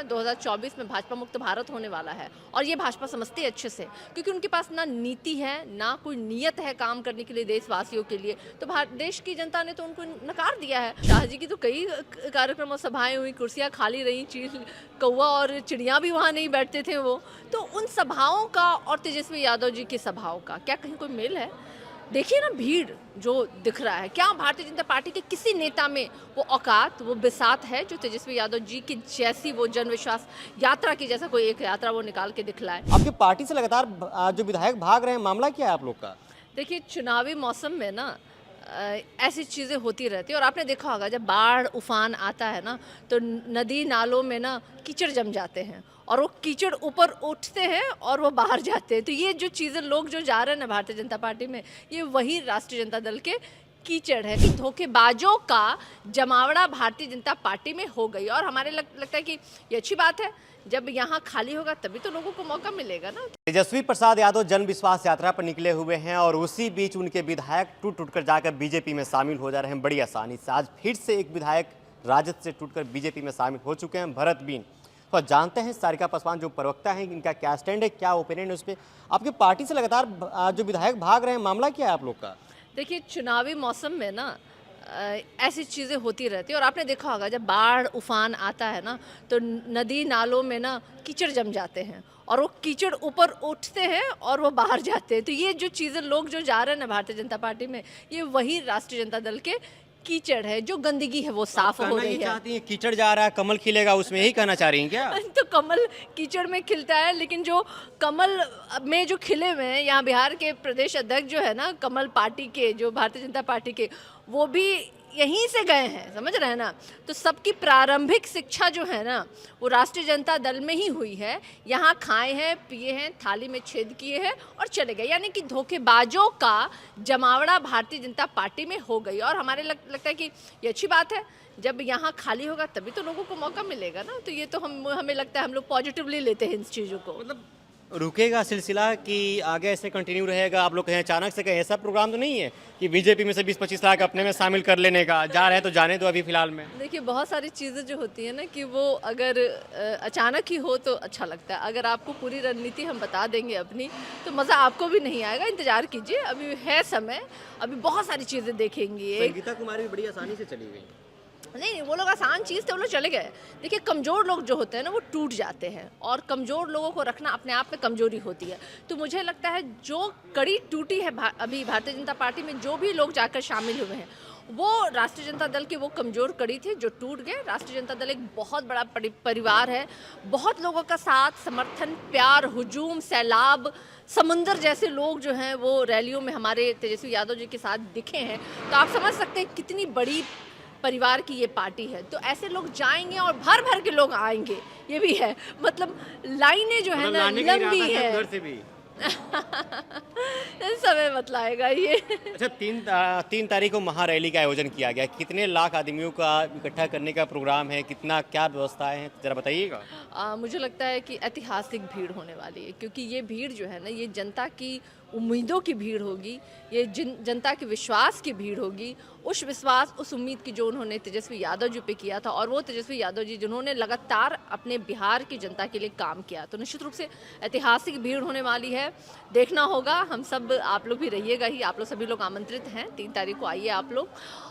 ना 2024 में भाजपा मुक्त भारत होने वाला है और ये भाजपा समझती है अच्छे से, क्योंकि उनके पास ना नीति है ना कोई नियत है काम करने के लिए देशवासियों के लिए। तो देश की जनता ने तो उनको नकार दिया है। शाह जी की तो कई कार्यक्रम और सभाएं हुई, कुर्सियां खाली रही, चील कौवा और चिड़िया भी वहाँ नहीं बैठते थे वो। तो उन सभाओं का और तेजस्वी यादव जी की सभाओं का क्या कहीं कोई मेल है? देखिए ना भीड़ जो दिख रहा है, क्या भारतीय जनता पार्टी के किसी नेता में वो औकात, वो बिसात है जो तेजस्वी यादव जी की जैसी वो जन विश्वास यात्रा की जैसा कोई एक यात्रा वो निकाल के दिखलाए। आपकी पार्टी से लगातार जो विधायक भाग रहे हैं, मामला क्या है आप लोग का? देखिए चुनावी मौसम में ना ऐसी चीज़ें होती रहती है और आपने देखा होगा जब बाढ़ उफान आता है ना तो नदी नालों में ना कीचड़ जम जाते हैं और वो कीचड़ ऊपर उठते हैं और वो बाहर जाते हैं। तो ये जो चीज़ें लोग जो जा रहे हैं ना भारतीय जनता पार्टी में, ये वही राष्ट्रीय जनता दल के कीचड़ है कि धोखेबाजों का जमावड़ा भारतीय जनता पार्टी में हो गई। और हमारे लगता है कि ये अच्छी बात है, जब यहाँ खाली होगा तभी तो लोगों को मौका मिलेगा ना। तेजस्वी प्रसाद यादव जन विश्वास यात्रा पर निकले हुए हैं और उसी बीच उनके विधायक टूट कर जाकर बीजेपी में शामिल हो जा रहे हैं बड़ी आसानी से। आज फिर से एक विधायक राजद से टूटकर बीजेपी में शामिल हो चुके हैं, भरत बीन। तो जानते हैं सारिका पासवान जो प्रवक्ता हैं, इनका क्या स्टैंड है, क्या ओपिनियन है उस पर। आपकी पार्टी से लगातार जो विधायक भाग रहे हैं, मामला क्या है आप लोग का? देखिए चुनावी मौसम में ना ऐसी चीज़ें होती रहती है और आपने देखा होगा जब बाढ़ उफान आता है ना तो नदी नालों में ना कीचड़ जम जाते हैं और वो कीचड़ ऊपर उठते हैं और वो बाहर जाते हैं। तो ये जो चीज़ें लोग जो जा रहे हैं ना भारतीय जनता पार्टी में, ये वही राष्ट्रीय जनता दल के कीचड़ है, जो गंदगी है वो साफ हो रही है। चाहती है कीचड़ जा रहा है, कमल खिलेगा, उसमें यही कहना चाह रही हैं क्या? तो कमल कीचड़ में खिलता है, लेकिन जो कमल में जो खिले हुए हैं, यहाँ बिहार के प्रदेश अध्यक्ष जो है ना कमल पार्टी के, जो भारतीय जनता पार्टी के, वो भी यहीं से गए हैं, समझ रहे हैं ना। तो सबकी प्रारंभिक शिक्षा जो है ना वो राष्ट्रीय जनता दल में ही हुई है। यहाँ खाए हैं, पिए हैं, थाली में छेद किए हैं और चले गए, यानी कि धोखेबाजों का जमावड़ा भारतीय जनता पार्टी में हो गई। और हमारे लगता है कि ये अच्छी बात है, जब यहाँ खाली होगा तभी तो लोगों को मौका मिलेगा ना। तो ये तो हमें लगता है हम लोग पॉजिटिवली लेते हैं इस चीज़ों को। मतलब रुकेगा सिलसिला कि आगे ऐसे कंटिन्यू रहेगा? आप लोग कहें अचानक से कहें, ऐसा प्रोग्राम तो नहीं है कि बीजेपी में से 20-25 लाख अपने में शामिल कर लेने का? जा रहे हैं तो जाने दो अभी फिलहाल में। देखिए बहुत सारी चीज़ें जो होती है ना कि वो अगर अचानक ही हो तो अच्छा लगता है। अगर आपको पूरी रणनीति हम बता देंगे अपनी तो मज़ा आपको भी नहीं आएगा। इंतज़ार कीजिए, अभी है समय, अभी बहुत सारी चीज़ें देखेंगी। संगीता कुमारी भी बड़ी आसानी से चली गई। नहीं, वो लोग आसान चीज़ थे, वो लोग चले गए। देखिए कमज़ोर लोग जो होते हैं ना वो टूट जाते हैं और कमज़ोर लोगों को रखना अपने आप में कमज़ोरी होती है। तो मुझे लगता है जो कड़ी टूटी है अभी भारतीय जनता पार्टी में जो भी लोग जाकर शामिल हुए हैं, वो राष्ट्रीय जनता दल की वो कमज़ोर कड़ी थे जो टूट गए। राष्ट्रीय जनता दल एक बहुत बड़ा परिवार है, बहुत लोगों का साथ, समर्थन, प्यार, हुजूम, सैलाब, समुंदर जैसे लोग जो हैं वो रैलियों में हमारे तेजस्वी यादव जी के साथ दिखे हैं। तो आप समझ सकते हैं कितनी बड़ी परिवार की ये पार्टी है। तो ऐसे लोग जाएंगे और भर भर के लोग आएंगे, ये भी है। मतलब लाइनें जो है ना लंबी है। घर से भी समय बतलाएगा ये। अच्छा, 3 तारीख को महारैली का आयोजन किया गया। कितने लाख आदमियों का इकट्ठा करने का प्रोग्राम है, कितना क्या व्यवस्थाएं हैं, जरा बताइएगा। मुझे लगता है कि ऐतिहासिक भीड़ होने वाली है, क्योंकि ये भीड़ जो है ना ये जनता की उम्मीदों की भीड़ होगी, ये जनता के विश्वास की भीड़ होगी। उस विश्वास, उस उम्मीद की जो उन्होंने तेजस्वी यादव जी पे किया था और वो तेजस्वी यादव जी जिन्होंने लगातार अपने बिहार की जनता के लिए काम किया, तो निश्चित रूप से ऐतिहासिक भीड़ होने वाली है। देखना होगा, हम सब, आप लोग भी रहिएगा ही, आप लोग सभी लोग आमंत्रित हैं। 3 तारीख को आइए आप लोग,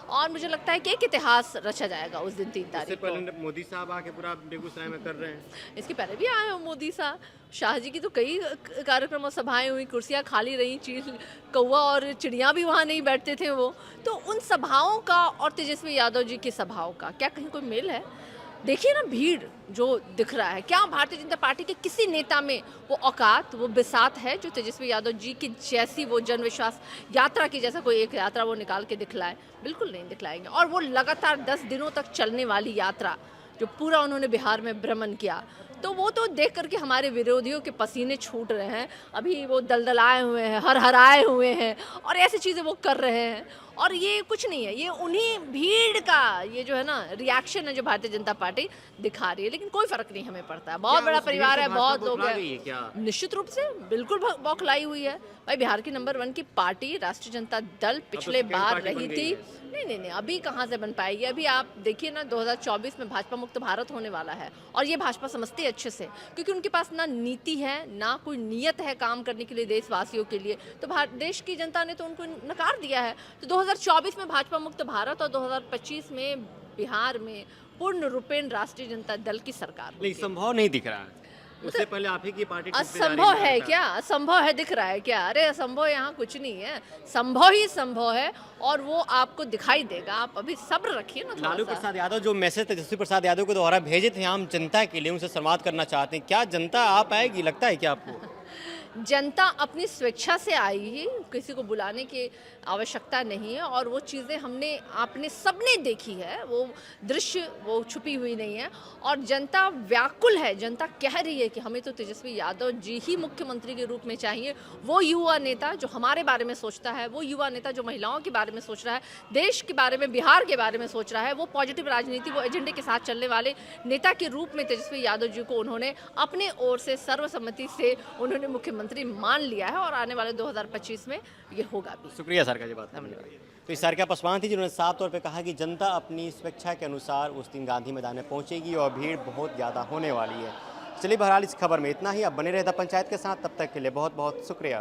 और मुझे लगता है कि एक इतिहास रचा जाएगा उस दिन 3 तारीख को। पहले मोदी साहब आके पूरा बेगूसराय में कर रहे हैं। इसके पहले भी आए हो मोदी साहब। शाह जी की तो कई कार्यक्रम और सभाएं हुई, कुर्सियां खाली रही, चील कौवा और चिड़िया भी वहाँ नहीं बैठते थे वो। तो उन सभाओं का और तेजस्वी यादव जी की सभाओं का क्या कहीं कोई मेल है? देखिए ना भीड़ जो दिख रहा है, क्या भारतीय जनता पार्टी के किसी नेता में वो औकात, वो बिसात है जो तेजस्वी यादव जी की जैसी वो जन विश्वास यात्रा की जैसा कोई एक यात्रा वो निकाल के दिखलाए? बिल्कुल नहीं दिखलाएंगे। और वो लगातार 10 दिनों तक चलने वाली यात्रा जो पूरा उन्होंने बिहार में भ्रमण किया, तो वो तो देख करके हमारे विरोधियों के पसीने छूट रहे हैं। अभी वो दलदलाए हुए हैं, हरहराए हुए हैं और ऐसी चीज़ें वो कर रहे हैं। और ये कुछ नहीं है, ये उन्हीं भीड़ का ये जो है ना रिएक्शन है जो भारतीय जनता पार्टी दिखा रही है, लेकिन कोई फर्क नहीं हमें पड़ता है। बहुत बड़ा परिवार है, बहुत लोग हैं। निश्चित रूप से बिल्कुल बौखलाई हुई है भाई। बिहार की नंबर 1 की पार्टी राष्ट्रीय जनता दल पिछले बार रही थी। नहीं, अभी कहाँ से बन पाएगी। अभी आप देखिए ना, 2024 में भाजपा मुक्त भारत होने वाला है और ये भाजपा समझती है अच्छे से, क्योंकि उनके पास ना नीति है, ना कोई नियत है काम करने के लिए देशवासियों के लिए। तो देश की जनता ने तो उनको नकार दिया है। तो 2024 में भाजपा मुक्त भारत और 2025 में बिहार में पूर्ण रूपेण राष्ट्रीय जनता दल की सरकार नहीं, संभव नहीं दिख रहा है। उससे पहले आप ही की पार्टी असंभव है क्या? असंभव है दिख रहा है क्या? अरे असंभव यहाँ कुछ नहीं है, संभव ही संभव है और वो आपको दिखाई देगा। आप अभी सब्र रखिए ना। लालू प्रसाद यादव जो मैसेज तेजस्वी प्रसाद यादव को दोबारा भेजे थे आम जनता के लिए, उनसे संवाद करना चाहते हैं, क्या जनता आ पाएगी? लगता है क्या आपको? जनता अपनी स्वेच्छा से आई ही, किसी को बुलाने की आवश्यकता नहीं है। और वो चीज़ें आपने सबने देखी है, वो दृश्य वो छुपी हुई नहीं है। और जनता व्याकुल है, जनता कह रही है कि हमें तो तेजस्वी यादव जी ही मुख्यमंत्री के रूप में चाहिए। वो युवा नेता जो हमारे बारे में सोचता है, वो युवा नेता जो महिलाओं के बारे में सोच रहा है, देश के बारे में, बिहार के बारे में सोच रहा है, वो पॉजिटिव राजनीति, वो एजेंडे के साथ चलने वाले नेता के रूप में तेजस्वी यादव जी को उन्होंने अपने ओर से सर्वसम्मति से उन्होंने मुख्यमंत्री मान लिया है। और आने वाले 2025 में ये होगा भी। शुक्रिया सर का जी बात। तो इस सारिका पासवान थी जिन्होंने साफ तौर पे कहा कि जनता अपनी स्वेच्छा के अनुसार उस दिन गांधी मैदान में पहुंचेगी और भीड़ बहुत ज़्यादा होने वाली है। चलिए बहरहाल इस खबर में इतना ही। अब बने रहता पंचायत के साथ, तब तक के लिए बहुत बहुत शुक्रिया।